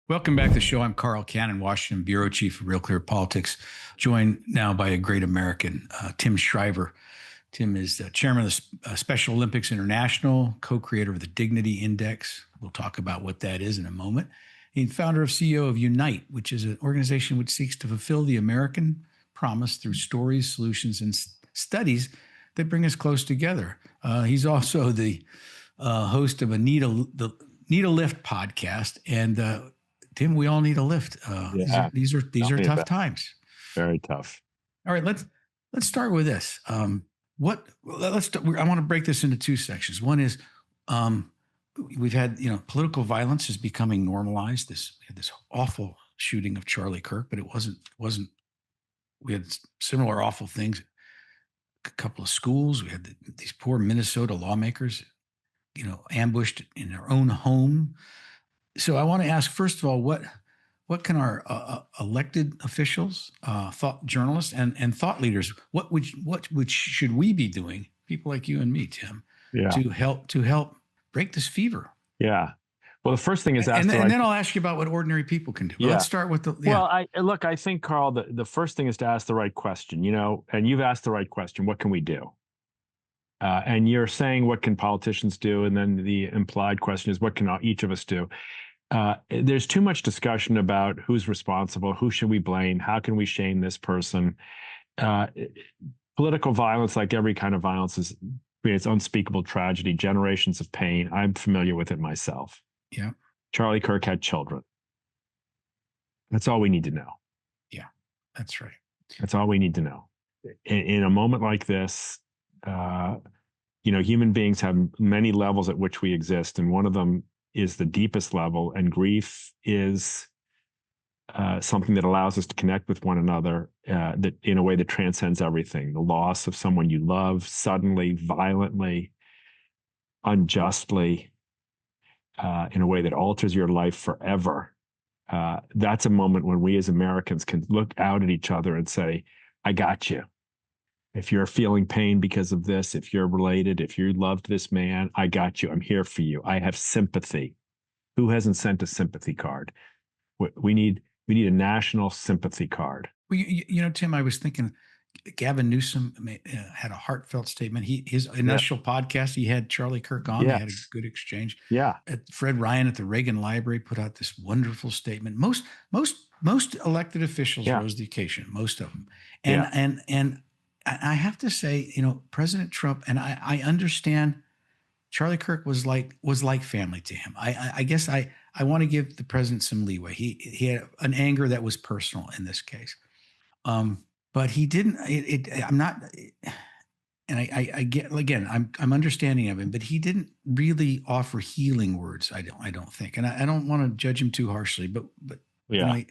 Welcome back to the show. I'm Carl Cannon, Washington Bureau Chief of RealClearPolitics, joined now by a great American, Tim Shriver. Tim is the chairman of the Special Olympics International, co-creator of the Dignity Index. We'll talk about what that is in a moment. He's founder of CEO of Unite, which is an organization which seeks to fulfill the American promise through stories, solutions, and studies that bring us close together. He's also the host of the Need a Lift podcast, and Tim, we all need a lift. Yeah. These are tough times. Very tough. All right, let's start with this. I want to break this into two sections. One is we've had political violence is becoming normalized. We had this awful shooting of Charlie Kirk, but it wasn't. We had similar awful things. A couple of schools. We had these poor Minnesota lawmakers, ambushed in their own home. So I want to ask, first of all, what can our elected officials, thought journalists, and thought leaders, what should we be doing, people like you and me, Tim, to help break this fever? Yeah. Well, the first thing is and then I'll ask you about what ordinary people can do. Well, let's start with the. Yeah. Well, I think, Carl, the first thing is to ask the right question. And you've asked the right question. What can we do? And you're saying, what can politicians do? And then the implied question is, what can each of us do? There's too much discussion about who's responsible, who should we blame, how can we shame this person. Political violence, like every kind of violence, creates unspeakable tragedy, generations of pain. I'm familiar with it myself. Yeah. Charlie Kirk had children. That's all we need to know. Yeah, that's right. That's all we need to know. In a moment like this, human beings have many levels at which we exist, and one of them is the deepest level, and grief is something that allows us to connect with one another that in a way that transcends everything. The loss of someone you love suddenly, violently, unjustly, in a way that alters your life forever. That's a moment when we as Americans can look out at each other and say, I got you. If you're feeling pain because of this, if you're related, if you loved this man, I got you. I'm here for you. I have sympathy. Who hasn't sent a sympathy card? We need a national sympathy card. Well, Tim, I was thinking Gavin Newsom had a heartfelt statement. His initial podcast, he had Charlie Kirk on. They had a good exchange. Yeah. Fred Ryan at the Reagan Library put out this wonderful statement. Most elected officials rose to the occasion. Most of them, and I have to say, President Trump, and I understand Charlie Kirk was like family to him. I guess I want to give the president some leeway. He had an anger that was personal in this case, but he didn't. I'm not, and I get, again, I'm understanding of him, but he didn't really offer healing words. I don't think, and I don't want to judge him too harshly, but yeah.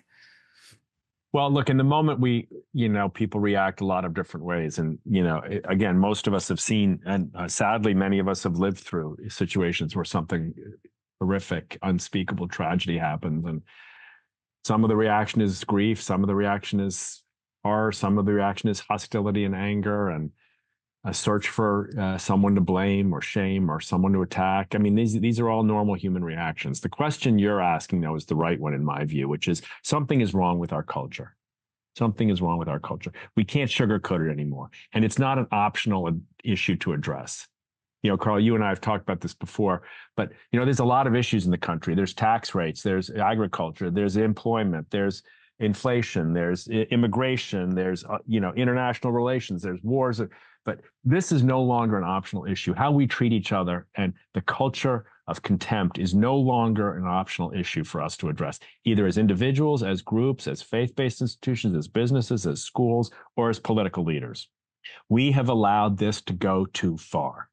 Well, look, in the moment, people react a lot of different ways. And, again, most of us have seen, and sadly, many of us have lived through situations where something horrific, unspeakable tragedy happens. And some of the reaction is grief. Some of the reaction is horror. Some of the reaction is hostility and anger and a search for someone to blame or shame or someone to attack. I mean, these are all normal human reactions. The question you're asking, though, is the right one, in my view, which is something is wrong with our culture. Something is wrong with our culture. We can't sugarcoat it anymore. And it's not an optional issue to address. Carl, you and I have talked about this before, but, there's a lot of issues in the country. There's tax rates, there's agriculture, there's employment, there's inflation, there's immigration, there's, international relations, there's wars. But this is no longer an optional issue. How we treat each other and the culture of contempt is no longer an optional issue for us to address, either as individuals, as groups, as faith-based institutions, as businesses, as schools, or as political leaders. We have allowed this to go too far.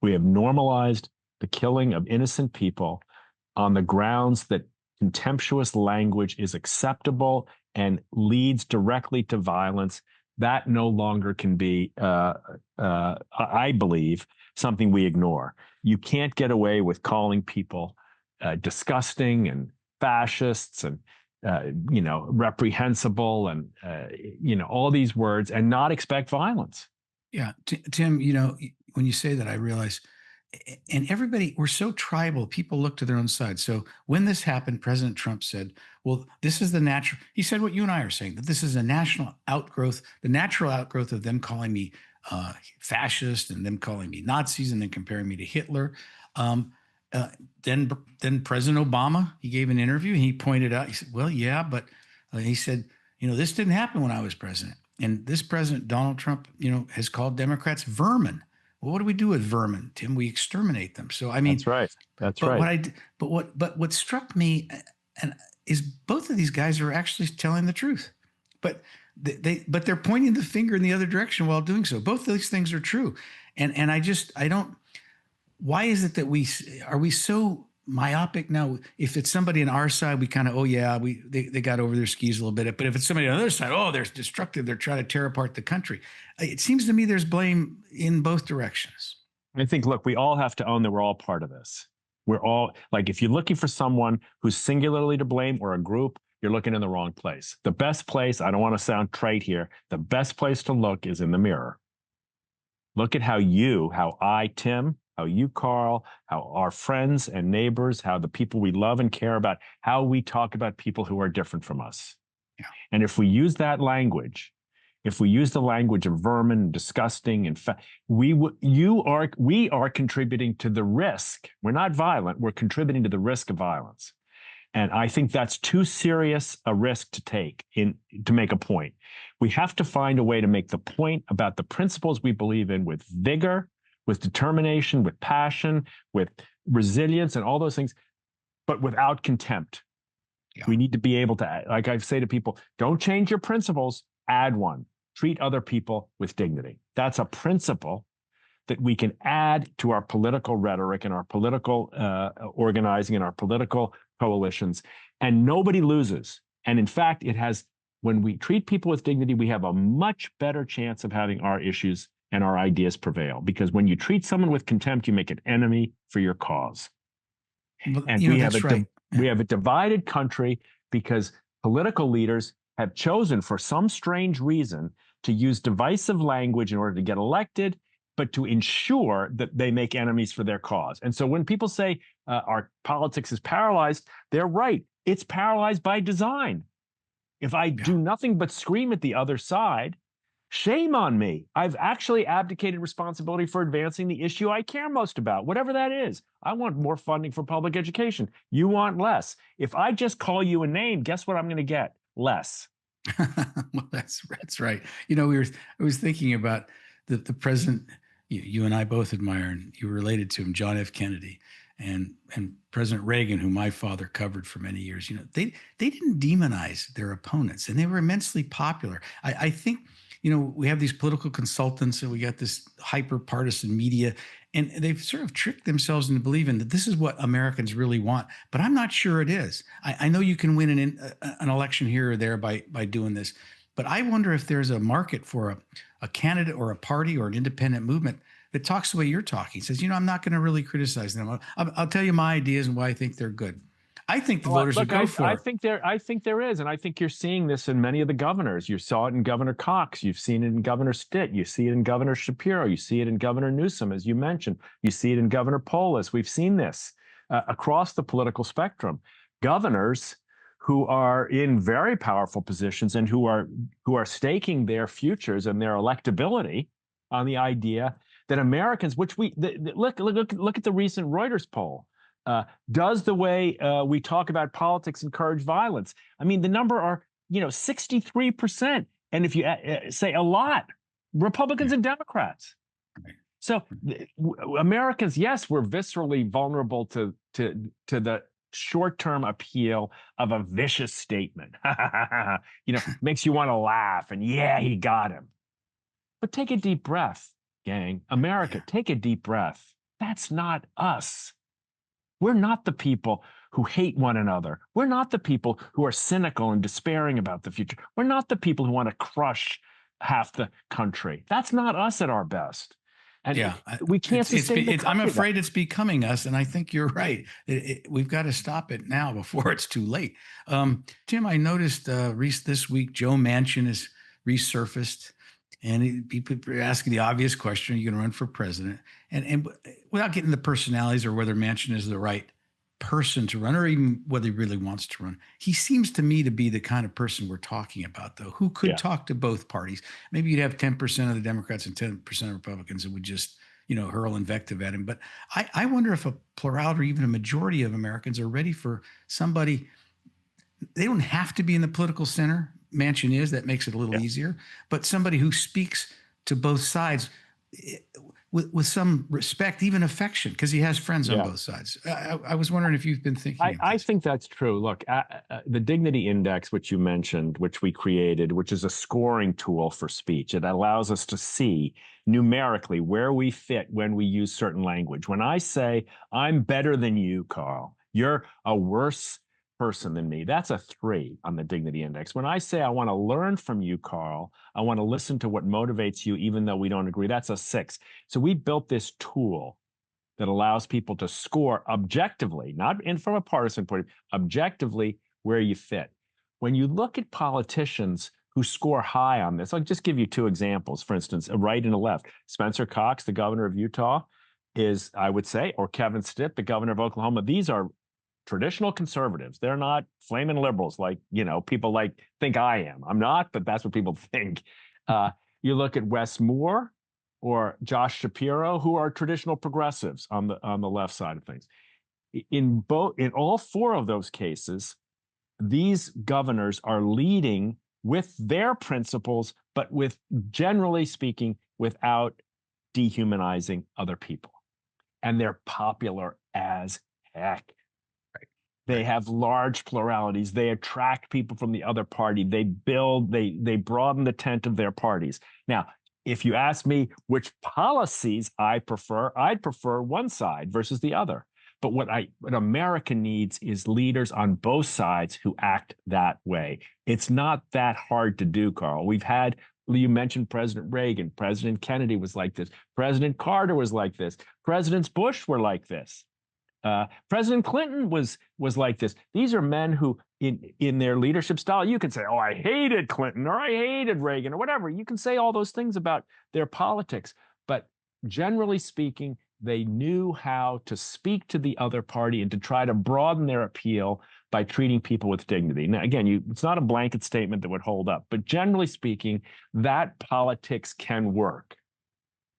We have normalized the killing of innocent people on the grounds that contemptuous language is acceptable and leads directly to violence. That no longer can be, I believe, something we ignore. You can't get away with calling people disgusting and fascists and, reprehensible and, all these words and not expect violence. Yeah. Tim, when you say that, I realize and everybody, we're so tribal. People look to their own side. So when this happened, President Trump said, well, this is the natural, he said what you and I are saying, that this is a national outgrowth, the natural outgrowth of them calling me fascist and them calling me Nazis and then comparing me to Hitler. Um, uh, then President Obama, he gave an interview and he pointed out, he said, well, yeah, but he said, this didn't happen when I was president. And this president, Donald Trump, has called Democrats vermin. Well, what do we do with vermin, Tim? We exterminate them. So I mean, That's right. That's but right. what struck me, and is both of these guys are actually telling the truth, but they're pointing the finger in the other direction while doing so. Both of these things are true, and I don't. Why is it that we so myopic now? If it's somebody on our side, we kind of, oh yeah, they got over their skis a little bit. But if it's somebody on the other side, oh, they're destructive. They're trying to tear apart the country. It seems to me there's blame in both directions. I think, look, we all have to own that we're all part of this. We're all, like, if you're looking for someone who's singularly to blame or a group, you're looking in the wrong place. The best place, I don't want to sound trite here, the best place to look is in the mirror. Look at how I, Tim, how you, Carl, how our friends and neighbors, how the people we love and care about, how we talk about people who are different from us. Yeah. And if we use that language, if we use the language of vermin, disgusting, in fact, we are contributing to the risk. We're not violent. We're contributing to the risk of violence. And I think that's too serious a risk to take to make a point. We have to find a way to make the point about the principles we believe in with vigor, with determination, with passion, with resilience, and all those things, but without contempt. Yeah. We need to be able to, like I say to people, don't change your principles, add one. Treat other people with dignity. That's a principle that we can add to our political rhetoric and our political organizing and our political coalitions, and nobody loses. And in fact, when we treat people with dignity, we have a much better chance of having our issues and our ideas prevail. Because when you treat someone with contempt, you make an enemy for your cause. And we have a divided country because political leaders have chosen, for some strange reason, to use divisive language in order to get elected, but to ensure that they make enemies for their cause. And so when people say our politics is paralyzed, they're right. It's paralyzed by design. If I do nothing but scream at the other side, shame on me. I've actually abdicated responsibility for advancing the issue I care most about, whatever that is. I want more funding for public education. You want less. If I just call you a name, guess what I'm going to get? Less. Well, that's right. I was thinking about the president you and I both admire, and you were related to him, John F. Kennedy, and President Reagan, whom my father covered for many years. They didn't demonize their opponents, and they were immensely popular. I think we have these political consultants, and we got this hyper partisan media, and they've sort of tricked themselves into believing that this is what Americans really want. But I'm not sure it is. I know you can win an election here or there by doing this, but I wonder if there's a market for a candidate or a party or an independent movement that talks the way you're talking, says, I'm not going to really criticize them. I'll tell you my ideas and why I think they're good. I think the voters would go for it. I think there is, and I think you're seeing this in many of the governors. You saw it in Governor Cox. You've seen it in Governor Stitt. You see it in Governor Shapiro. You see it in Governor Newsom, as you mentioned. You see it in Governor Polis. We've seen this across the political spectrum. Governors who are in very powerful positions and who are staking their futures and their electability on the idea that Americans, which look at the recent Reuters poll. Does the way we talk about politics encourage violence? I mean, the number are 63%, and if you say a lot, Republicans and Democrats. So Americans, yes, we're viscerally vulnerable to the short-term appeal of a vicious statement. Makes you want to laugh, and yeah, he got him. But take a deep breath, gang. America, take a deep breath. That's not us. We're not the people who hate one another. We're not the people who are cynical and despairing about the future. We're not the people who want to crush half the country. That's not us at our best. And we can't sustain the country. I'm afraid it's becoming us, and I think you're right. We've got to stop it now before it's too late. Tim, I noticed this week Joe Manchin has resurfaced, and people are asking the obvious question: are you going to run for president? And without getting the personalities or whether Manchin is the right person to run or even whether he really wants to run, he seems to me to be the kind of person we're talking about, though, who could Yeah. talk to both parties. Maybe you'd have 10% of the Democrats and 10% of Republicans that would just, hurl invective at him. But I wonder if a plurality or even a majority of Americans are ready for somebody. They don't have to be in the political center. Manchin is. That makes it a little Yeah. easier. But somebody who speaks to both sides with some respect, even affection, because he has friends on both sides. I was wondering if you've been thinking of I this. think that's true. Look, the Dignity Index, which you mentioned, which we created, which is a scoring tool for speech, it allows us to see numerically where we fit when we use certain language. When I say, I'm better than you, Carl, you're a worse person than me, that's a 3 on the Dignity Index. When I say, I want to learn from you, Carl, I want to listen to what motivates you, even though we don't agree, that's a 6. So we built this tool that allows people to score objectively, not in from a partisan point of view, objectively where you fit. When you look at politicians who score high on this, I'll just give you 2 examples. For instance, a right and a left. Spencer Cox, the governor of Utah, is, I would say, or Kevin Stitt, the governor of Oklahoma. These are traditional conservatives. They're not flaming liberals like, people think I am. I'm not, but that's what people think. You look at Wes Moore or Josh Shapiro, who are traditional progressives on the left side of things. In all 4 of those cases, these governors are leading with their principles, but with, generally speaking, without dehumanizing other people. And they're popular as heck. They have large pluralities. They attract people from the other party. They broaden the tent of their parties. Now, if you ask me which policies I'd prefer one side versus the other. But what America needs is leaders on both sides who act that way. It's not that hard to do, Carl. You mentioned President Reagan. President Kennedy was like this. President Carter was like this. Presidents Bush were like this. President Clinton was like this. These are men who, in their leadership style, you can say, "Oh, I hated Clinton," or "I hated Reagan," or whatever. You can say all those things about their politics, but generally speaking, they knew how to speak to the other party and to try to broaden their appeal by treating people with dignity. Now, again, it's not a blanket statement that would hold up, but generally speaking, that politics can work,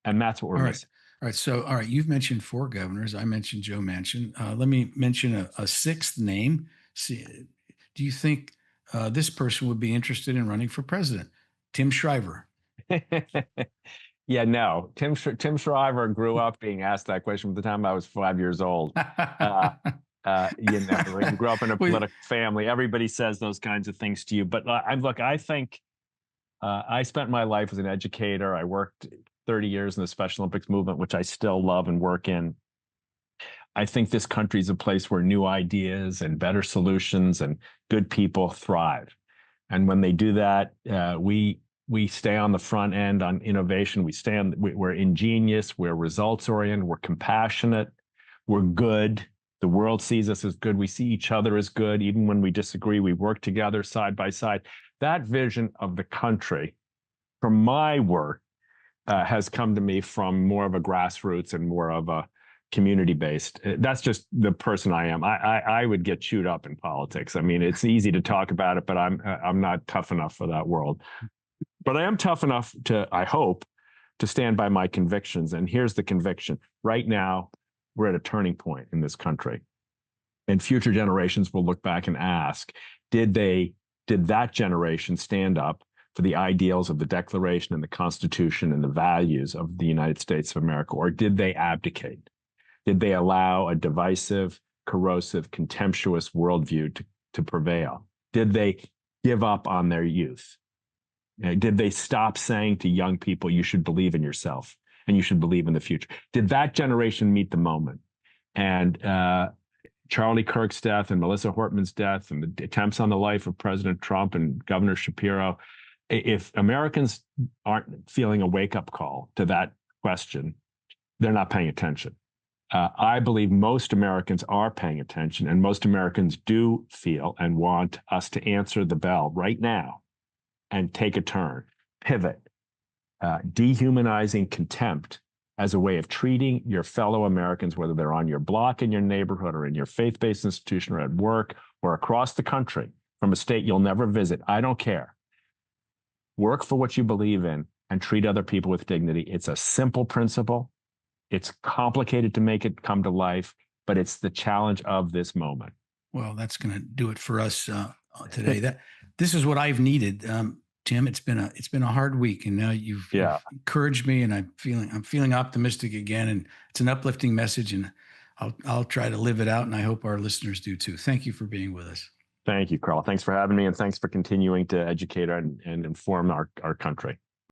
and that's what we're missing. All right. So, all right, you've mentioned 4 governors. I mentioned Joe Manchin. Let me mention a 6th name. See, do you think this person would be interested in running for president? Tim Shriver. Yeah, no. Tim Shriver grew up being asked that question from the time I was 5 years old. When you grow up in a political family, everybody says those kinds of things to you. But I think I spent my life as an educator. I worked 30 years in the Special Olympics movement, which I still love and work in. I think this country is a place where new ideas and better solutions and good people thrive. And when they do that, we stay on the front end on innovation. We're ingenious, we're results oriented, we're compassionate, we're good. The world sees us as good. We see each other as good. Even when we disagree, we work together side by side. That vision of the country, from my work, has come to me from more of a grassroots and more of a community-based. That's just the person I am. I would get chewed up in politics. I mean, it's easy to talk about it, but I'm not tough enough for that world. But I am tough enough to, I hope, to stand by my convictions. And here's the conviction. Right now, we're at a turning point in this country. And future generations will look back and ask, did that generation stand up for the ideals of the Declaration and the Constitution and the values of the United States of America, or did they abdicate? Did they allow a divisive, corrosive, contemptuous worldview to prevail? Did they give up on their youth? Did they stop saying to young people, you should believe in yourself and you should believe in the future? Did that generation meet the moment? And Charlie Kirk's death and Melissa Hortman's death and the attempts on the life of President Trump and Governor Shapiro, if Americans aren't feeling a wake-up call to that question, they're not paying attention. I believe most Americans are paying attention, and most Americans do feel and want us to answer the bell right now and take a turn, pivot, dehumanizing contempt as a way of treating your fellow Americans, whether they're on your block in your neighborhood or in your faith-based institution or at work or across the country from a state you'll never visit. I don't care. Work for what you believe in and treat other people with dignity. It's a simple principle. It's complicated to make it come to life, but it's the challenge of this moment. Well, that's going to do it for us today. This is what I've needed, Tim. It's been a hard week, and now you've encouraged me, and I'm feeling optimistic again. And it's an uplifting message, and I'll try to live it out, and I hope our listeners do too. Thank you for being with us. Thank you, Carl. Thanks for having me, and thanks for continuing to educate and inform our country.